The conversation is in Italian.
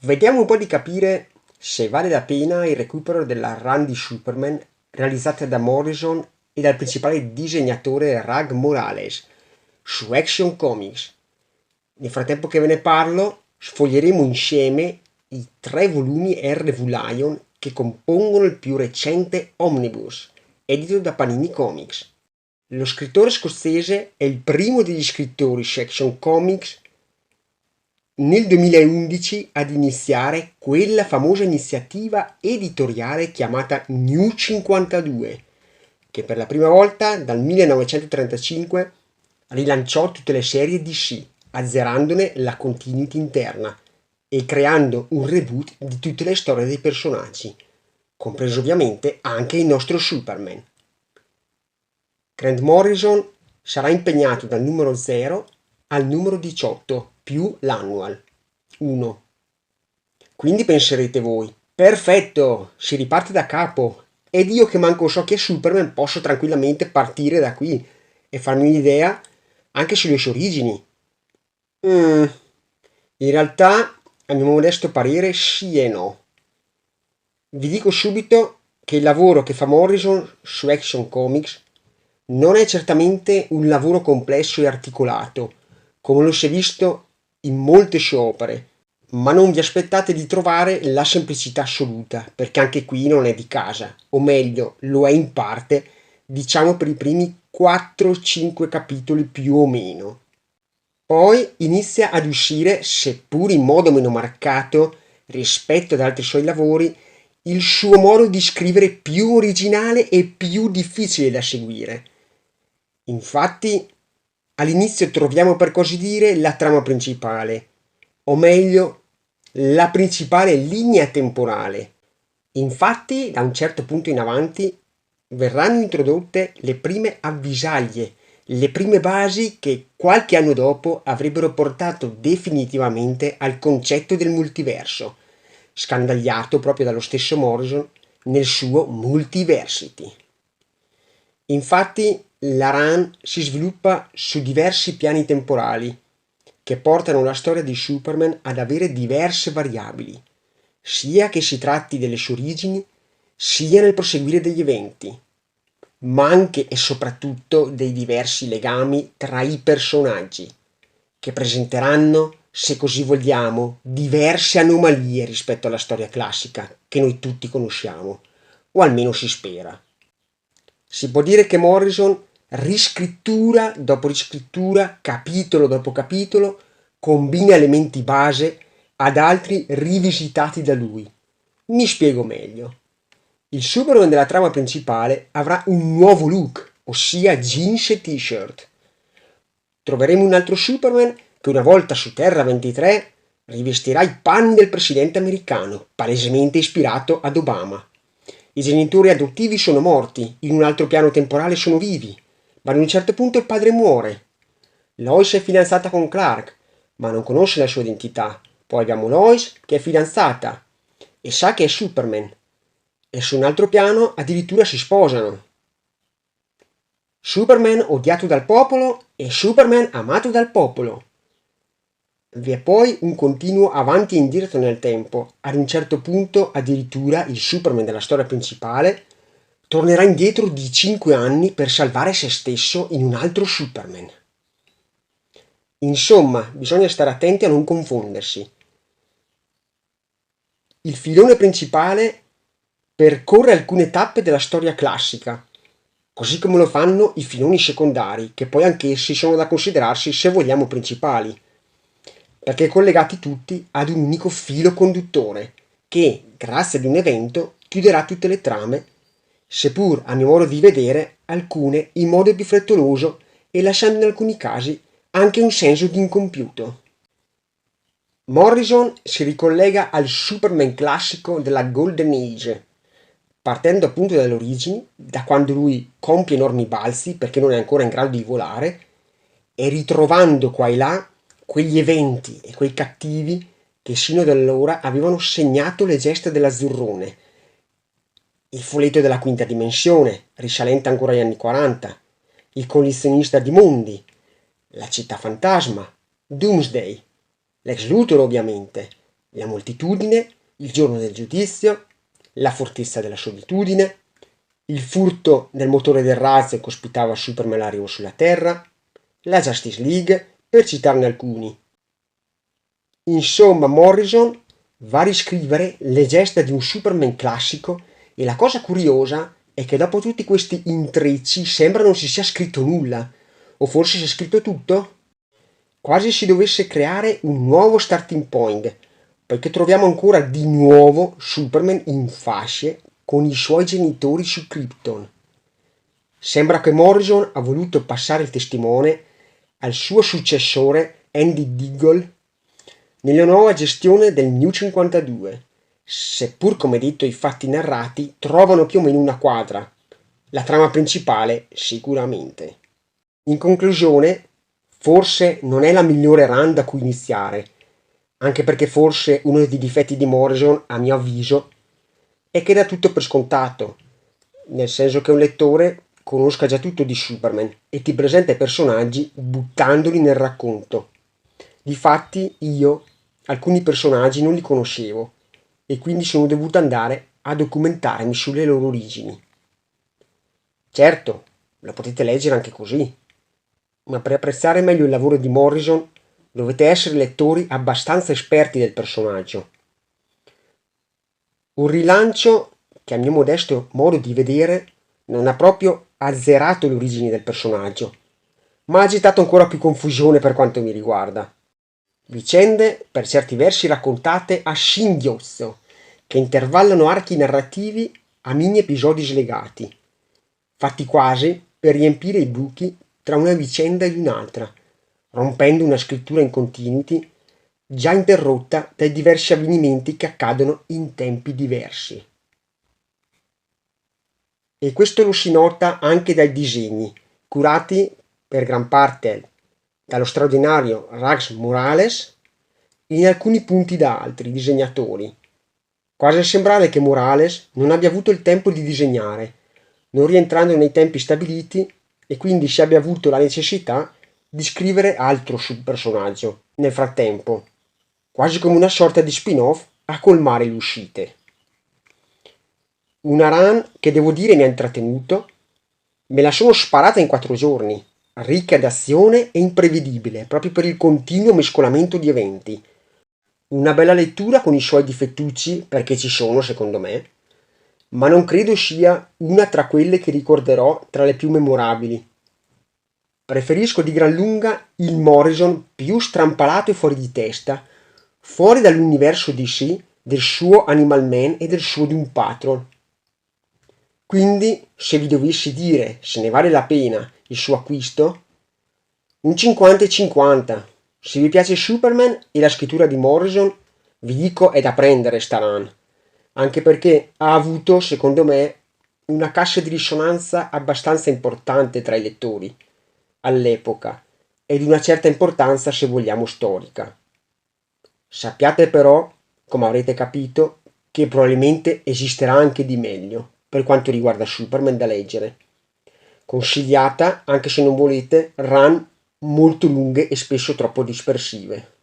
Vediamo un po' di capire se vale la pena il recupero della run di Superman realizzata da Morrison e dal principale disegnatore Rag Morales su Action Comics. Nel frattempo che ve ne parlo, sfoglieremo insieme i 3 volumi RV Lion che compongono il più recente omnibus, edito da Panini Comics. Lo scrittore scozzese è il primo degli scrittori su Action Comics nel 2011 ad iniziare quella famosa iniziativa editoriale chiamata New 52, che per la prima volta dal 1935 rilanciò tutte le serie DC, azzerandone la continuity interna e creando un reboot di tutte le storie dei personaggi, compreso ovviamente anche il nostro Superman. Grant Morrison sarà impegnato dal numero 0 al numero 18 più l'annual 1. Quindi penserete voi, perfetto, si riparte da capo. Ed io che manco so chi è Superman posso tranquillamente partire da qui e farmi un'idea anche sulle sue origini. In realtà, a mio modesto parere, sì e no. Vi dico subito che il lavoro che fa Morrison su Action Comics non è certamente un lavoro complesso e articolato, come lo si è visto in molte sue opere, ma non vi aspettate di trovare la semplicità assoluta, perché anche qui non è di casa, o meglio, lo è in parte, diciamo per i primi 4-5 capitoli più o meno. Poi inizia ad uscire, seppur in modo meno marcato rispetto ad altri suoi lavori, il suo modo di scrivere più originale e più difficile da seguire. Infatti, all'inizio troviamo per così dire la trama principale, o meglio, la principale linea temporale. Infatti, da un certo punto in avanti, verranno introdotte le prime avvisaglie, le prime basi che qualche anno dopo avrebbero portato definitivamente al concetto del multiverso, scandagliato proprio dallo stesso Morrison nel suo Multiversity. Infatti, la run si sviluppa su diversi piani temporali che portano la storia di Superman ad avere diverse variabili, sia che si tratti delle sue origini, sia nel proseguire degli eventi, ma anche e soprattutto dei diversi legami tra i personaggi, che presenteranno, se così vogliamo, diverse anomalie rispetto alla storia classica che noi tutti conosciamo, o almeno si spera. Si può dire che Morrison, riscrittura dopo riscrittura, capitolo dopo capitolo, combina elementi base ad altri rivisitati da lui. Mi spiego meglio. Il Superman della trama principale avrà un nuovo look, ossia jeans e t-shirt. Troveremo un altro Superman che una volta su Terra 23 rivestirà i panni del presidente americano, palesemente ispirato ad Obama. I genitori adottivi sono morti, in un altro piano temporale sono vivi, ma ad un certo punto il padre muore. Lois è fidanzata con Clark, ma non conosce la sua identità. Poi abbiamo Lois che è fidanzata e sa che è Superman. E su un altro piano addirittura si sposano. Superman odiato dal popolo e Superman amato dal popolo. Vi è poi un continuo avanti e indietro nel tempo. Ad un certo punto addirittura il Superman della storia principale tornerà indietro di 5 anni per salvare se stesso in un altro Superman. Insomma, bisogna stare attenti a non confondersi. Il filone principale percorre alcune tappe della storia classica, così come lo fanno i filoni secondari, che poi anch'essi sono da considerarsi, se vogliamo, principali, perché collegati tutti ad un unico filo conduttore, che, grazie ad un evento, chiuderà tutte le trame, seppur, a mio modo di vedere, alcune in modo più frettoloso e lasciando in alcuni casi anche un senso di incompiuto. Morrison si ricollega al Superman classico della Golden Age, partendo appunto dalle origini, da quando lui compie enormi balzi perché non è ancora in grado di volare, e ritrovando qua e là quegli eventi e quei cattivi che sino ad allora avevano segnato le gesta dell'Azzurrone. Il fuletto della quinta dimensione, risalente ancora agli anni 40, il collezionista di mondi, la città fantasma, Doomsday, Lex Luthor ovviamente, la moltitudine, il giorno del giudizio, la fortezza della solitudine, il furto del motore del razzo che ospitava Superman l'arrivo sulla Terra, la Justice League, per citarne alcuni. Insomma, Morrison va a riscrivere le gesta di un Superman classico e la cosa curiosa è che dopo tutti questi intrecci sembra non si sia scritto nulla, o forse si è scritto tutto? Quasi si dovesse creare un nuovo starting point, perché troviamo ancora di nuovo Superman in fasce con i suoi genitori su Krypton. Sembra che Morrison ha voluto passare il testimone al suo successore Andy Diggle nella nuova gestione del New 52, seppur come detto i fatti narrati trovano più o meno una quadra. La trama principale sicuramente. In conclusione, forse non è la migliore run da cui iniziare, anche perché forse uno dei difetti di Morrison, a mio avviso, è che dà tutto per scontato, nel senso che un lettore conosca già tutto di Superman e ti presenta i personaggi buttandoli nel racconto. Difatti io alcuni personaggi non li conoscevo e quindi sono dovuto andare a documentarmi sulle loro origini. Certo, lo potete leggere anche così, ma per apprezzare meglio il lavoro di Morrison dovete essere lettori abbastanza esperti del personaggio. Un rilancio che a mio modesto modo di vedere non ha proprio azzerato le origini del personaggio, ma ha agitato ancora più confusione per quanto mi riguarda. Vicende per certi versi raccontate a singhiozzo, che intervallano archi narrativi a mini episodi slegati, fatti quasi per riempire i buchi tra una vicenda e un'altra, rompendo una scrittura in continuity già interrotta dai diversi avvenimenti che accadono in tempi diversi. E questo lo si nota anche dai disegni, curati per gran parte dallo straordinario Rags Morales e in alcuni punti da altri disegnatori, quasi a sembrare che Morales non abbia avuto il tempo di disegnare, non rientrando nei tempi stabiliti e quindi si abbia avuto la necessità di scrivere altro sul personaggio nel frattempo, quasi come una sorta di spin-off a colmare le uscite. Una run che devo dire mi ha intrattenuto, me la sono sparata in 4 giorni, ricca d'azione e imprevedibile, proprio per il continuo mescolamento di eventi. Una bella lettura con i suoi difettucci, perché ci sono secondo me, ma non credo sia una tra quelle che ricorderò tra le più memorabili. Preferisco di gran lunga il Morrison più strampalato e fuori di testa, fuori dall'universo DC, del suo Animal Man e del suo Doom Patrol. Quindi, se vi dovessi dire se ne vale la pena il suo acquisto, un 50 e 50. Se vi piace Superman e la scrittura di Morrison, vi dico è da prendere sta run, anche perché ha avuto, secondo me, una cassa di risonanza abbastanza importante tra i lettori, all'epoca, e di una certa importanza se vogliamo storica. Sappiate però, come avrete capito, che probabilmente esisterà anche di meglio per quanto riguarda Superman da leggere. Consigliata, anche se non volete, run molto lunghe e spesso troppo dispersive.